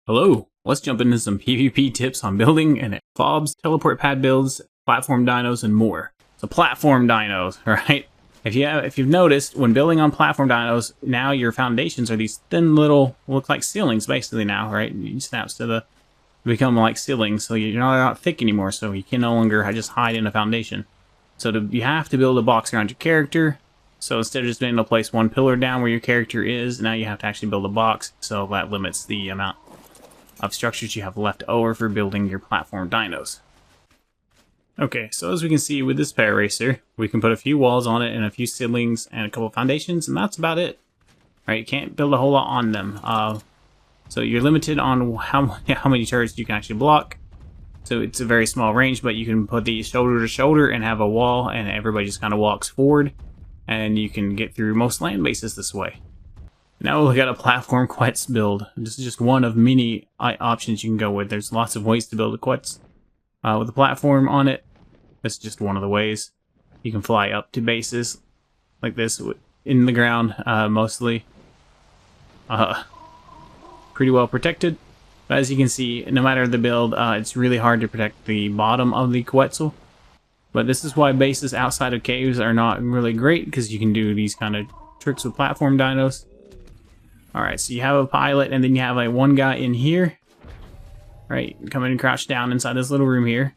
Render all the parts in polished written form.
Hello, let's jump into some PvP tips on building and fobs, teleport pad builds, platform dinos, and more. So platform dinos, right? If you've noticed, when building on platform dinos, now your foundations are these thin little, look like ceilings basically now, right? You snaps to the become like ceilings, so you're not thick anymore, so you can no longer just hide in a foundation. So you have to build a box around your character. So instead of just being able to place one pillar down where your character is, now you have to actually build a box, so that limits the amount of structures you have left over for building your platform dinos. Okay, so as we can see with this pair racer, we can put a few walls on it and a few ceilings and a couple foundations, and that's about it. Right? You can't build a whole lot on them. So you're limited on how many turrets you can actually block. So it's a very small range, but you can put these shoulder to shoulder and have a wall, and everybody just kind of walks forward, and you can get through most land bases this way. Now we'll look at a platform quetz build. This is just one of many options you can go with. There's lots of ways to build a quetz with a platform on it. That's just one of the ways. You can fly up to bases like this in the ground, mostly. Pretty well protected. But as you can see, no matter the build, it's really hard to protect the bottom of the quetzal. But this is why bases outside of caves are not really great, because you can do these kind of tricks with platform dinos. Alright, so you have a pilot, and then you have one guy in here. Right, coming and crouch down inside this little room here.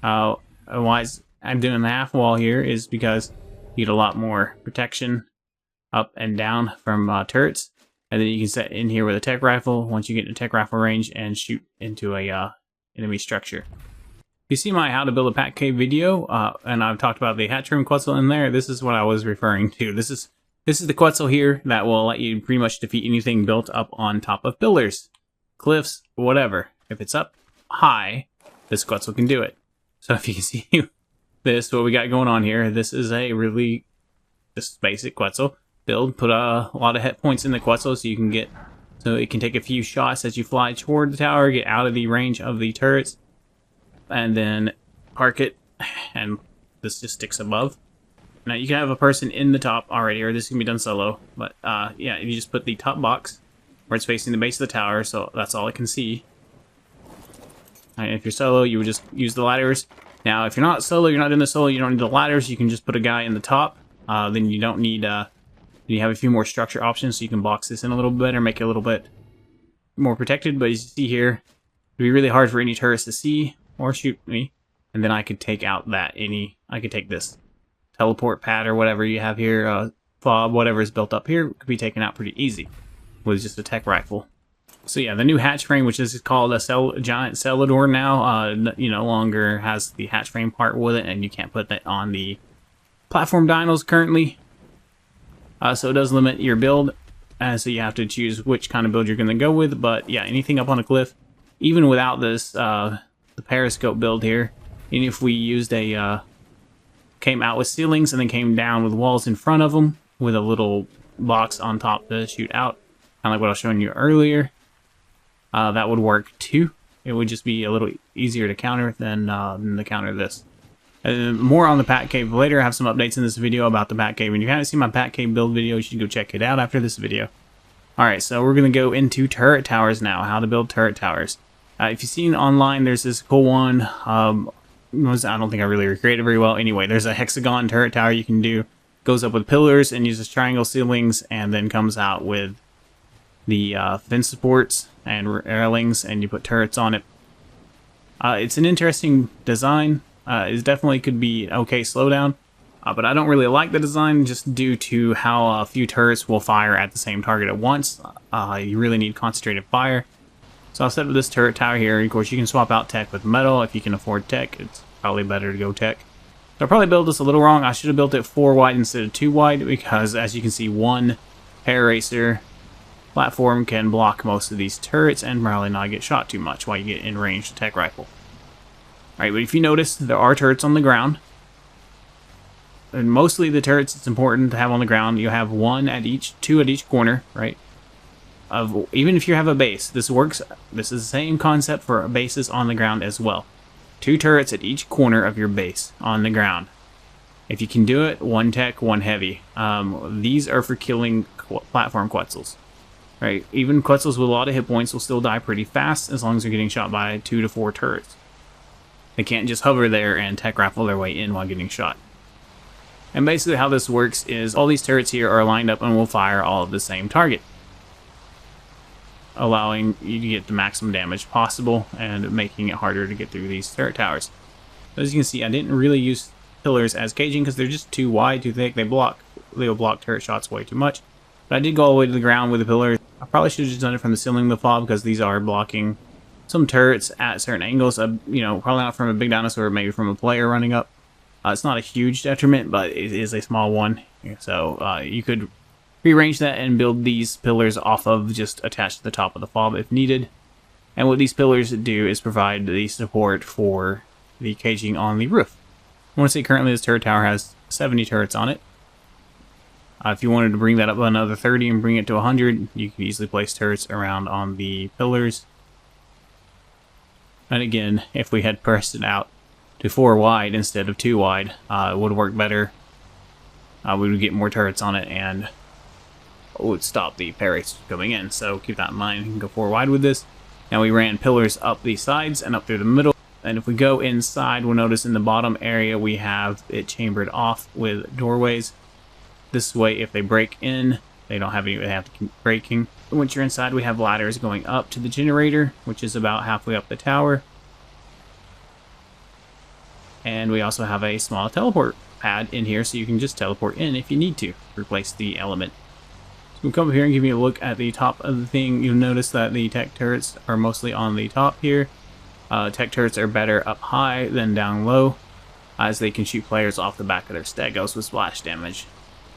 Why I'm doing the half wall here is because you get a lot more protection up and down from turrets. And then you can set in here with a tech rifle once you get in tech rifle range and shoot into a enemy structure. You see my how to build a pack cave video, and I've talked about the hatch room quetzal in there. This is what I was referring to. This is the quetzal here that will let you pretty much defeat anything built up on top of pillars, cliffs, whatever. If it's up high, this quetzal can do it. So if you can see this, what we got going on here, this is a really just basic quetzal build. Put a lot of hit points in the quetzal so it can take a few shots as you fly toward the tower, get out of the range of the turrets, and then park it, and this just sticks above. Now you can have a person in the top already, or this can be done solo, but yeah, you just put the top box where it's facing the base of the tower, so that's all it can see. And if you're solo, you would just use the ladders. Now if you're not solo, you're not in the solo, you don't need the ladders, you can just put a guy in the top. Then you don't need, you have a few more structure options, so you can box this in a little bit or make it a little bit more protected. But as you see here, it'd be really hard for any turrets to see or shoot me. And then I could take out I could take this teleport pad or whatever you have here, fob, whatever is built up here, could be taken out pretty easy with just a tech rifle. So yeah, the new hatch frame, which is called a giant cellador now, no longer has the hatch frame part with it, and you can't put that on the platform dinos currently. So it does limit your build, so you have to choose which kind of build you're going to go with. But yeah, anything up on a cliff, even without this, the periscope build here, and if we used came out with ceilings and then came down with walls in front of them with a little box on top to shoot out, kind of like what I was showing you earlier, that would work too. It would just be a little easier to counter than to counter this. More on the pack cave later. I have some updates in this video about the pack cave, and if you haven't seen my pack cave build video, you should go check it out after this video. Alright, so we're going to go into turret towers now, how to build turret towers. If you've seen online, there's this cool one. I don't think I really recreated it very well. Anyway, there's a hexagon turret tower you can do. Goes up with pillars and uses triangle ceilings, and then comes out with the fence supports and railings, and you put turrets on it. It's an interesting design. It definitely could be okay slowdown, but I don't really like the design just due to how few turrets will fire at the same target at once. You really need concentrated fire. So I'll set up this turret tower here. Of course, you can swap out tech with metal if you can afford tech. It's probably better to go tech. So I probably built this a little wrong. I should have built it 4 wide instead of 2 wide, because as you can see, one pair racer platform can block most of these turrets and probably not get shot too much while you get in range to tech rifle. Alright, but if you notice, there are turrets on the ground. And mostly the turrets it's important to have on the ground. You have 2 at each corner, right? Even if you have a base, this works. This is the same concept for bases on the ground as well. 2 turrets at each corner of your base on the ground. If you can do it, 1 tech, 1 heavy. These are for killing platform quetzals. right? Even Quetzals with a lot of hit points will still die pretty fast as long as they're getting shot by 2 to 4 turrets. They can't just hover there and tech rifle their way in while getting shot. And basically how this works is all these turrets here are lined up and will fire all of the same target, allowing you to get the maximum damage possible and making it harder to get through these turret towers. As you can see, I didn't really use pillars as caging because they're just too wide, too thick. They'll block turret shots way too much. But I did go all the way to the ground with the pillars. I probably should have just done it from the ceiling of the fob because these are blocking some turrets at certain angles. You know, probably not from a big dinosaur, maybe from a player running up. It's not a huge detriment, but it is a small one. So you could rearrange that and build these pillars off of just attached to the top of the fob if needed. And what these pillars do is provide the support for the caging on the roof. I want to say currently this turret tower has 70 turrets on it. If you wanted to bring that up another 30 and bring it to 100, you could easily place turrets around on the pillars. And again, if we had pressed it out to 4 wide instead of 2 wide, it would work better. We would get more turrets on it and it would stop the parries coming in. So keep that in mind. You can go 4 wide with this. Now we ran pillars up the sides and up through the middle. And if we go inside, we'll notice in the bottom area we have it chambered off with doorways. This way, if they break in, they don't have any, they have to keep breaking. Once you're inside, we have ladders going up to the generator, which is about halfway up the tower. And we also have a small teleport pad in here, so you can just teleport in if you need to replace the element. So we'll come up here and give you a look at the top of the thing. You'll notice that the tech turrets are mostly on the top here. Tech turrets are better up high than down low, as they can shoot players off the back of their stegos with splash damage.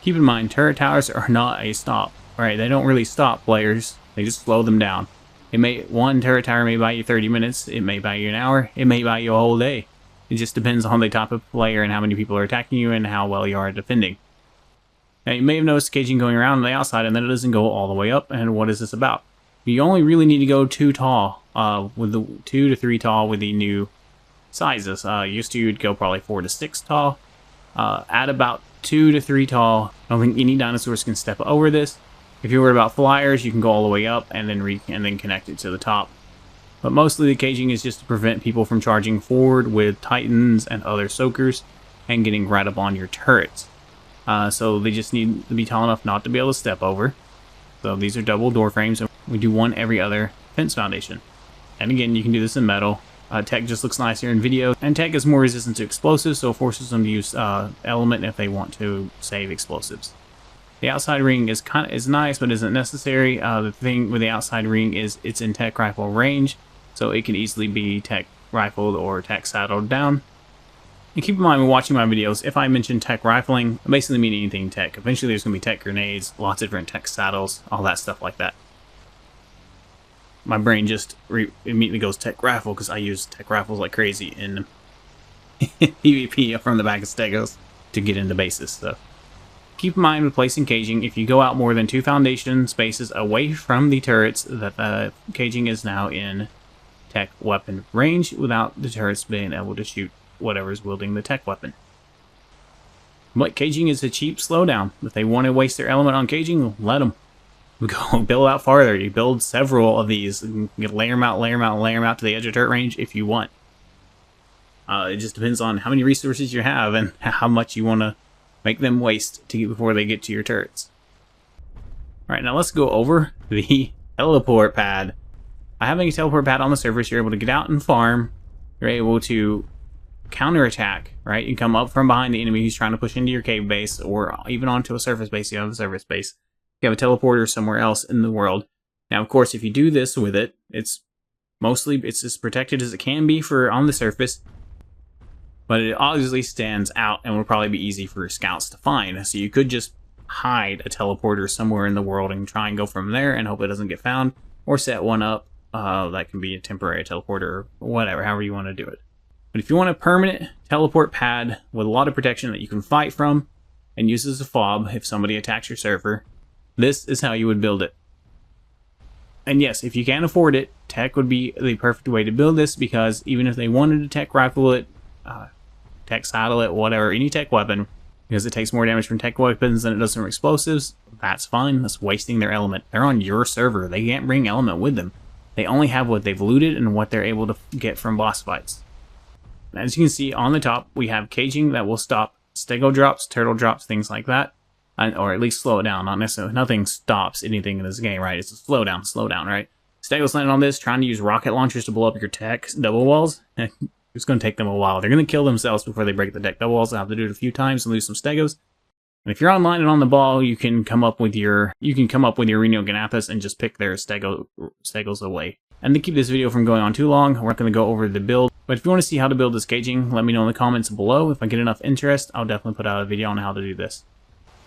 Keep in mind, turret towers are not a stop, right? They don't really stop players, they just slow them down. One turret tower may buy you 30 minutes, it may buy you an hour, it may buy you a whole day. It just depends on the type of player and how many people are attacking you and how well you are defending. Now you may have noticed caging going around on the outside and then it doesn't go all the way up, and what is this about? You only really need to go 2 tall, with the 2 to 3 tall with the new sizes. Used to you'd go probably 4 to 6 tall. At about 2 to 3 tall, I don't think any dinosaurs can step over this. If you're worried about flyers, you can go all the way up and then connect it to the top. But mostly the caging is just to prevent people from charging forward with titans and other soakers and getting right up on your turrets. So they just need to be tall enough not to be able to step over. So these are double door frames, and we do one every other fence foundation. And again, you can do this in metal. Tech just looks nicer in video, and tech is more resistant to explosives, so it forces them to use element if they want to save explosives. The outside ring is nice, but isn't necessary. The thing with the outside ring is it's in tech rifle range, so it can easily be tech rifled or tech saddled down. And keep in mind when watching my videos, if I mention tech rifling, I basically mean anything tech. Eventually there's going to be tech grenades, lots of different tech saddles, all that stuff like that. My brain just immediately goes tech rifle because I use tech rifles like crazy in PvP from the back of stegos to get into bases. So keep in mind with placing caging, if you go out more than 2 foundation spaces away from the turrets, that the caging is now in tech weapon range without the turrets being able to shoot whatever's wielding the tech weapon. But caging is a cheap slowdown. If they want to waste their element on caging, let them. Go build out farther. You build several of these. You can layer them out, layer them out, layer them out to the edge of turret range if you want. It just depends on how many resources you have and how much you want to make them waste before they get to your turrets. Alright, now let's go over the teleport pad. By having a teleport pad on the surface, you're able to get out and farm. You're able to counterattack, right? You come up from behind the enemy who's trying to push into your cave base, or even onto a surface base. You have a surface base. You have a teleporter somewhere else in the world. Now, of course, if you do this with it, it's as protected as it can be for on the surface, but it obviously stands out and will probably be easy for scouts to find. So you could just hide a teleporter somewhere in the world and try and go from there and hope it doesn't get found, or set one up that can be a temporary teleporter or whatever, however you want to do it. But if you want a permanent teleport pad with a lot of protection that you can fight from and use as a fob if somebody attacks your server, this is how you would build it. And yes, if you can't afford it, tech would be the perfect way to build this, because even if they wanted to tech rifle it, tech saddle it, whatever, any tech weapon, because it takes more damage from tech weapons than it does from explosives. That's fine. That's wasting their element. They're on your server. They can't bring element with them. They only have what they've looted and what they're able to get from boss fights. As you can see on the top, we have caging that will stop stego drops, turtle drops, things like that. Or at least slow it down. Not necessarily. Nothing stops anything in this game, right? It's a slow down, right? Stegos landing on this, trying to use rocket launchers to blow up your tech double walls. It's going to take them a while. They're going to kill themselves before they break the deck double walls. They'll have to do it a few times and lose some stegos. And if you're online and on the ball, you can come up with your Reno Ganathus and just pick their stegos away. And to keep this video from going on too long, we're not going to go over the build. But if you want to see how to build this caging, let me know in the comments below. If I get enough interest, I'll definitely put out a video on how to do this.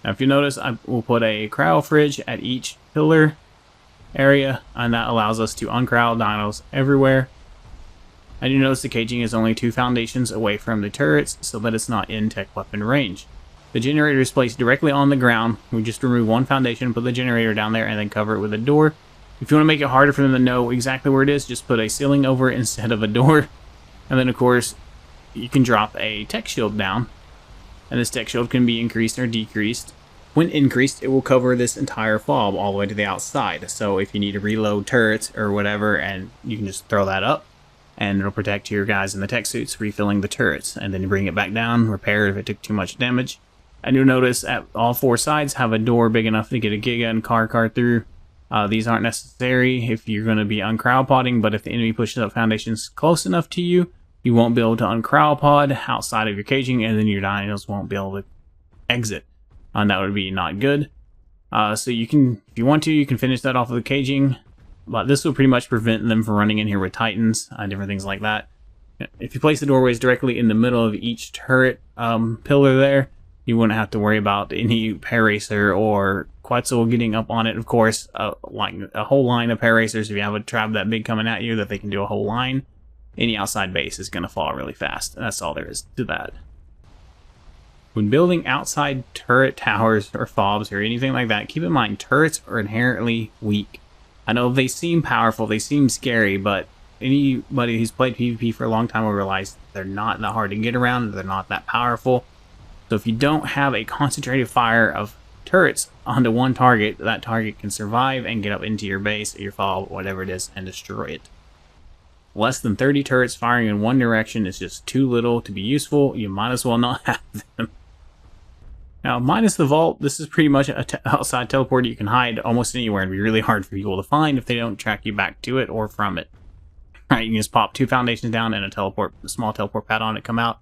Now, if you notice, I will put a cryo fridge at each pillar area, and that allows us to uncryo dinos everywhere. And you notice the caging is only 2 foundations away from the turrets, so that it's not in tech weapon range. The generator is placed directly on the ground. We just remove 1 foundation, put the generator down there, and then cover it with a door. If you want to make it harder for them to know exactly where it is, just put a ceiling over it instead of a door. And then, of course, you can drop a tech shield down, and this tech shield can be increased or decreased. When increased, it will cover this entire fob all the way to the outside. So if you need to reload turrets or whatever, and you can just throw that up, and it'll protect your guys in the tech suits refilling the turrets. And then you bring it back down, repair if it took too much damage. And you'll notice at all 4 sides have a door big enough to get a Giga and car through. These aren't necessary if you're going to be uncryopodding, but if the enemy pushes up foundations close enough to you, you won't be able to uncryopod outside of your caging, and then your dinos won't be able to exit. And that would be not good. So you can, if you want to, you can finish that off with the caging, but this will pretty much prevent them from running in here with titans and different things like that. If you place the doorways directly in the middle of each turret pillar there, you wouldn't have to worry about any Paracer or Quetzal getting up on it. Of course, like a whole line of Paracers, if you have a trap that big coming at you that they can do a whole line, any outside base is going to fall really fast. That's all there is to that. When building outside turret towers or fobs or anything like that, keep in mind turrets are inherently weak. I know they seem powerful, they seem scary, but anybody who's played PvP for a long time will realize they're not that hard to get around, they're not that powerful. So if you don't have a concentrated fire of turrets onto one target, that target can survive and get up into your base or your fob, whatever it is, and destroy it. Less than 30 turrets firing in one direction is just too little to be useful. You might as well not have them. Now, minus the vault, this is pretty much an outside teleport you can hide almost anywhere and be really hard for people to find if they don't track you back to it or from it. Right, you can just pop 2 foundations down and a small teleport pad on it, come out.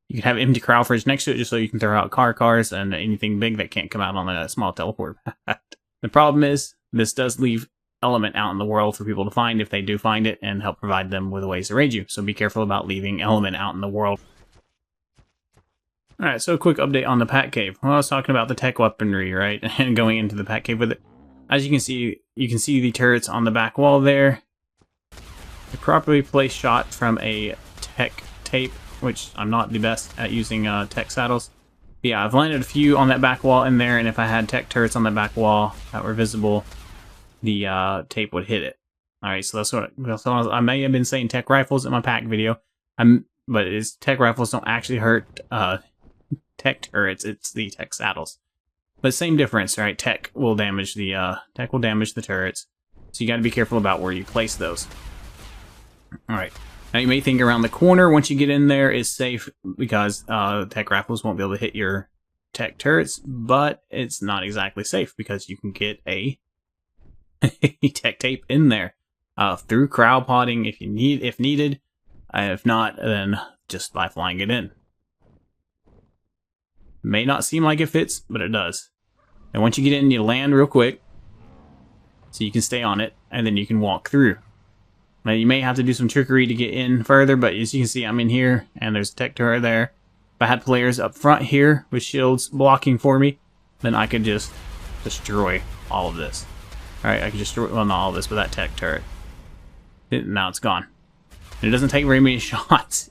You can have empty cryo fridge next to it just so you can throw out cars and anything big that can't come out on a small teleport pad. The problem is, this does leave element out in the world for people to find if they do find it and help provide them with ways to raid you. So be careful about leaving element out in the world. Alright, so a quick update on the Pack Cave. Well, I was talking about the tech weaponry, right? And going into the Pack Cave with it. As you can see the turrets on the back wall there. A properly placed shot from a tech tape, which I'm not the best at using tech saddles. But yeah, I've landed a few on that back wall in there, and if I had tech turrets on the back wall that were visible, the tape would hit it. Alright, so that's what I may have been saying tech rifles in my pack video. But tech rifles don't actually hurt tech turrets, it's the tech saddles. But same difference, right? Tech will damage the turrets. So you gotta be careful about where you place those. Alright. Now you may think around the corner once you get in there is safe because tech rifles won't be able to hit your tech turrets, but it's not exactly safe because you can get a tech tape in there through cryopodding if needed. If not, then just by flying it in. May not seem like it fits, but it does. And once you get in, you land real quick so you can stay on it, and then you can walk through. Now you may have to do some trickery to get in further, but as you can see, I'm in here, and there's a tech turret there. If I had players up front here with shields blocking for me, then I could just destroy all of this. Alright, I could destroy, well, not all of this, but that tech turret. Now it's gone. And it doesn't take very many shots.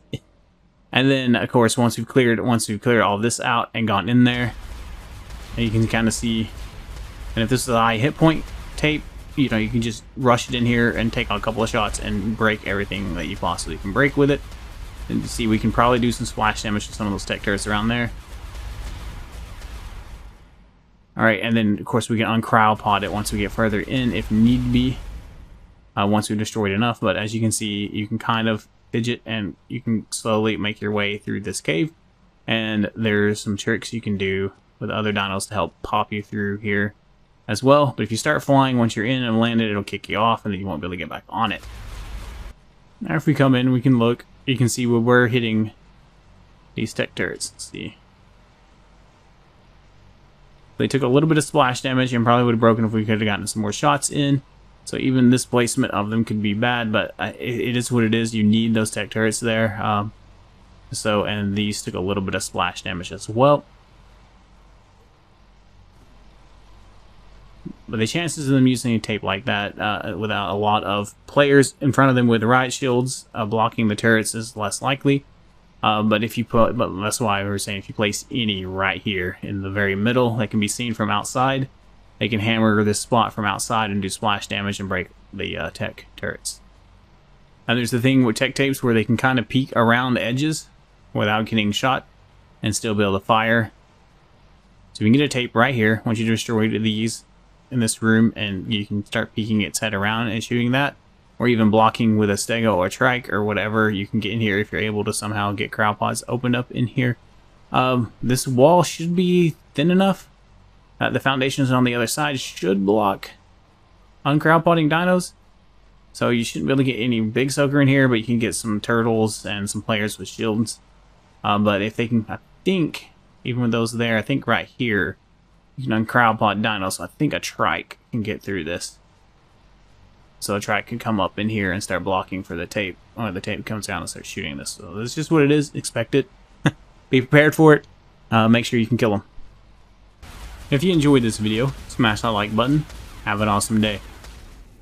And then, of course, once we've cleared all this out and gone in there, and you can kind of see, and if this is a high hit point tape, you know, you can just rush it in here and take a couple of shots and break everything that you possibly can break with it. And you see, we can probably do some splash damage to some of those tech turrets around there. Alright, and then of course we can uncryopod it once we get further in if need be. Once we've destroyed enough, but as you can see, you can kind of fidget and you can slowly make your way through this cave. And there's some tricks you can do with other dinos to help pop you through here as well. But if you start flying, once you're in and landed, it'll kick you off and then you won't be able to get back on it. Now if we come in, we can look. You can see where we're hitting these tech turrets. Let's see. They took a little bit of splash damage and probably would have broken if we could have gotten some more shots in. So even this placement of them could be bad, but it is what it is. You need those tech turrets there. And these took a little bit of splash damage as well. But the chances of them using a tape like that without a lot of players in front of them with riot shields blocking the turrets is less likely. But that's why we were saying if you place any right here in the very middle that can be seen from outside, they can hammer this spot from outside and do splash damage and break the tech turrets. And there's the thing with tech tapes where they can kind of peek around the edges without getting shot and still be able to fire. So you can get a tape right here once you destroy these in this room, and you can start peeking its head around and shooting that, or even blocking with a stego or trike or whatever you can get in here if you're able to somehow get cryopods opened up in here. This wall should be thin enough. The foundations on the other side should block uncryopodding dinos. So you shouldn't be able to get any big soaker in here, but you can get some turtles and some players with shields. But if they can, I think, even with those there, I think right here, you can uncryopod dinos. So I think a trike can get through this. So a trike can come up in here and start blocking for the tape. When the tape comes down and starts shooting this. So this is just what it is. Expect it. Be prepared for it. Make sure you can kill them. If you enjoyed this video, smash that like button. Have an awesome day.